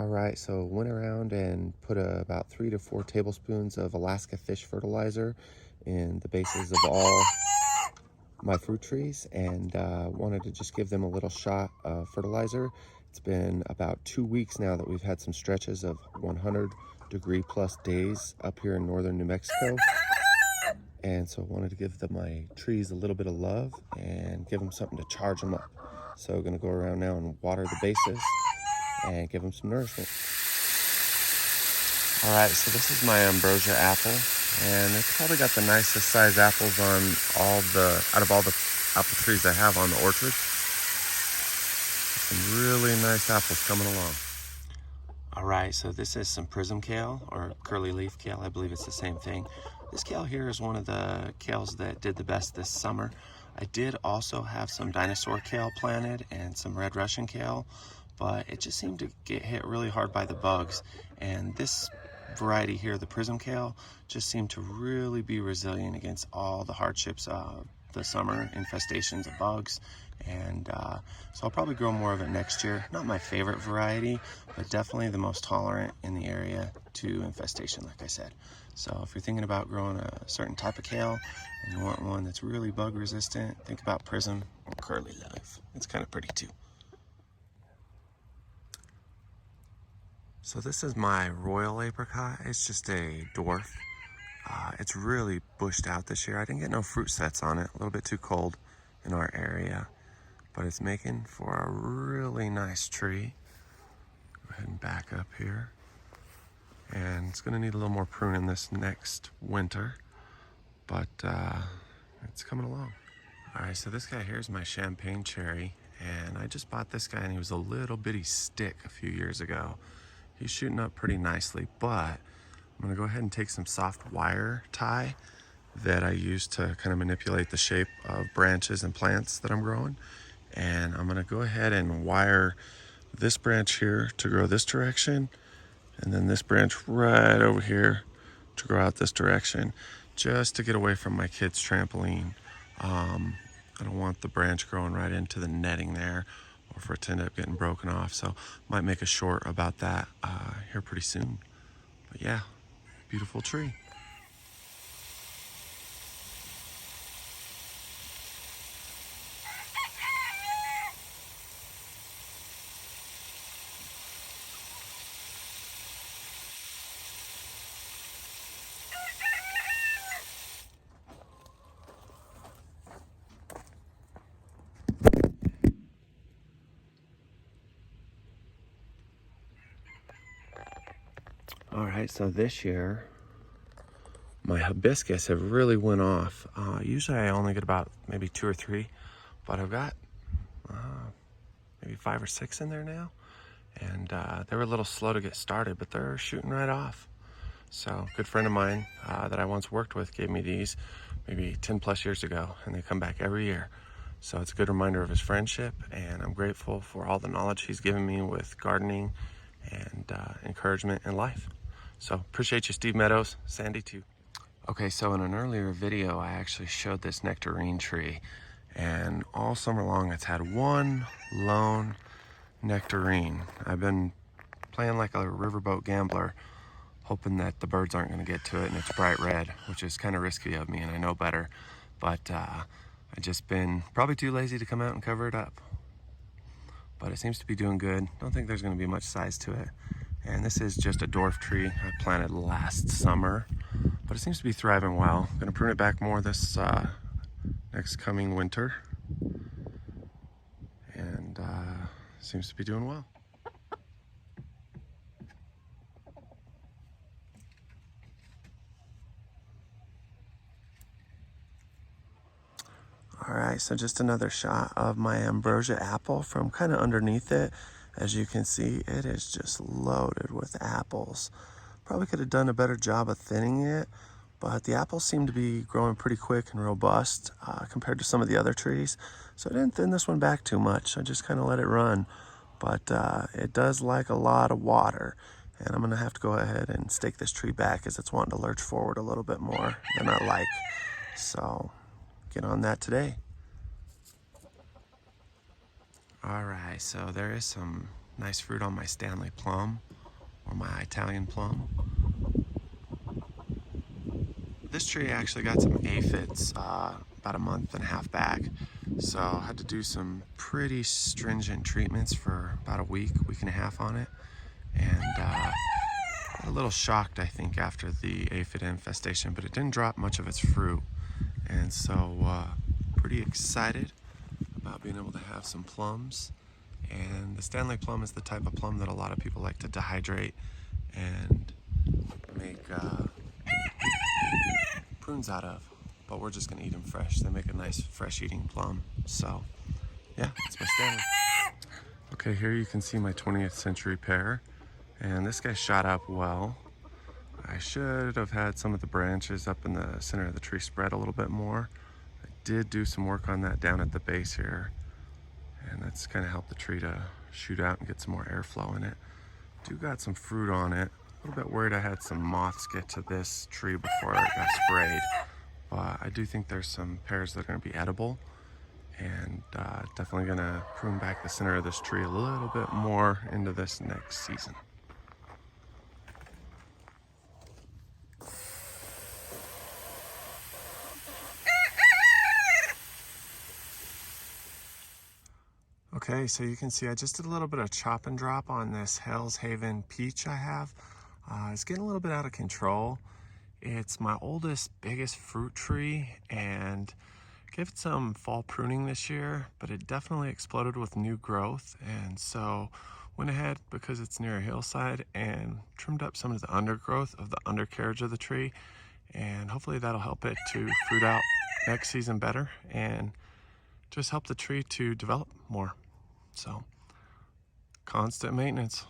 All right, so went around and put about 3 to 4 tablespoons of Alaska fish fertilizer in the bases of all my fruit trees, and wanted to just give them a little shot of fertilizer. It's been about 2 weeks now that we've had some stretches of 100-degree plus days up here in northern New Mexico. And so I wanted to give my trees a little bit of love and give them something to charge them up. So I'm gonna go around now and water the bases and give them some nourishment. All right, so this is my ambrosia apple, and it's probably got the nicest size apples on out of all the apple trees I have on the orchard. Some really nice apples coming along. All right, so this is some prism kale, or curly leaf kale. I believe it's the same thing. This kale here is one of the kales that did the best this summer. I did also have some dinosaur kale planted and some red Russian kale, but it just seemed to get hit really hard by the bugs. And this variety here, the prism kale, just seemed to really be resilient against all the hardships of the summer infestations of bugs. And so I'll probably grow more of it next year. Not my favorite variety, but definitely the most tolerant in the area to infestation, like I said. So if you're thinking about growing a certain type of kale and you want one that's really bug resistant, think about prism or curly leaf. It's kind of pretty too. So this is my royal apricot. It's just a dwarf. It's really bushed out this year. I didn't get no fruit sets on it. A little bit too cold in our area, but it's making for a really nice tree. Go ahead and back up here. And it's gonna need a little more pruning this next winter, but it's coming along. All right, so this guy here is my champagne cherry, and I just bought this guy, and he was a little bitty stick a few years ago. He's shooting up pretty nicely, but I'm gonna go ahead and take some soft wire tie that I use to kind of manipulate the shape of branches and plants that I'm growing. And I'm gonna go ahead and wire this branch here to grow this direction, and then this branch right over here to grow out this direction, just to get away from my kids' trampoline. I don't want the branch growing right into the netting there, or for it to end up getting broken off. So might make a short about that here pretty soon. But yeah, beautiful tree. All right, so this year, my hibiscus have really went off. Usually I only get about maybe 2 or 3, but I've got maybe 5 or 6 in there now. And they were a little slow to get started, but they're shooting right off. So a good friend of mine that I once worked with gave me these maybe 10 plus years ago, and they come back every year. So it's a good reminder of his friendship, and I'm grateful for all the knowledge he's given me with gardening and encouragement in life. So appreciate you, Steve Meadows. Sandy too. Okay, so in an earlier video, I actually showed this nectarine tree, and all summer long it's had one lone nectarine. I've been playing like a riverboat gambler, hoping that the birds aren't going to get to it, and it's bright red, which is kind of risky of me, and I know better, but I've just been probably too lazy to come out and cover it up. But it seems to be doing good. Don't think there's going to be much size to it. And this is just a dwarf tree I planted last summer, but it seems to be thriving well. I'm going to prune it back more this next coming winter, and seems to be doing well. All right, so just another shot of my ambrosia apple from kind of underneath it. As you can see, it is just loaded with apples. Probably could have done a better job of thinning it, but the apples seem to be growing pretty quick and robust compared to some of the other trees. So I didn't thin this one back too much. I just kind of let it run, but it does like a lot of water. And I'm gonna have to go ahead and stake this tree back as it's wanting to lurch forward a little bit more than I like. So get on that today. All right, so there is some nice fruit on my Stanley plum or my Italian plum. This tree actually got some aphids about a month and a half back, so I had to do some pretty stringent treatments for about a week and a half on it, and got a little shocked, I think, after the aphid infestation, but it didn't drop much of its fruit, and so pretty excited about being able to have some plums. And the Stanley plum is the type of plum that a lot of people like to dehydrate and make prunes out of, but we're just gonna eat them fresh. They make a nice fresh eating plum. So yeah, that's my Stanley. Okay, here you can see my 20th century pear, and this guy shot up well. I should have had some of the branches up in the center of the tree spread a little bit more. I did do some work on that down at the base here, and that's kind of helped the tree to shoot out and get some more airflow in it. Do got some fruit on it. A little bit worried I had some moths get to this tree before it got sprayed, but I do think there's some pears that are going to be edible, and definitely going to prune back the center of this tree a little bit more into this next season. Okay, so you can see I just did a little bit of chop and drop on this Hell's Haven peach I have. It's getting a little bit out of control. It's my oldest, biggest fruit tree, and gave it some fall pruning this year, but it definitely exploded with new growth, and so went ahead, because it's near a hillside, and trimmed up some of the undergrowth of the undercarriage of the tree, and hopefully that'll help it to fruit out next season better and just help the tree to develop more. So constant maintenance.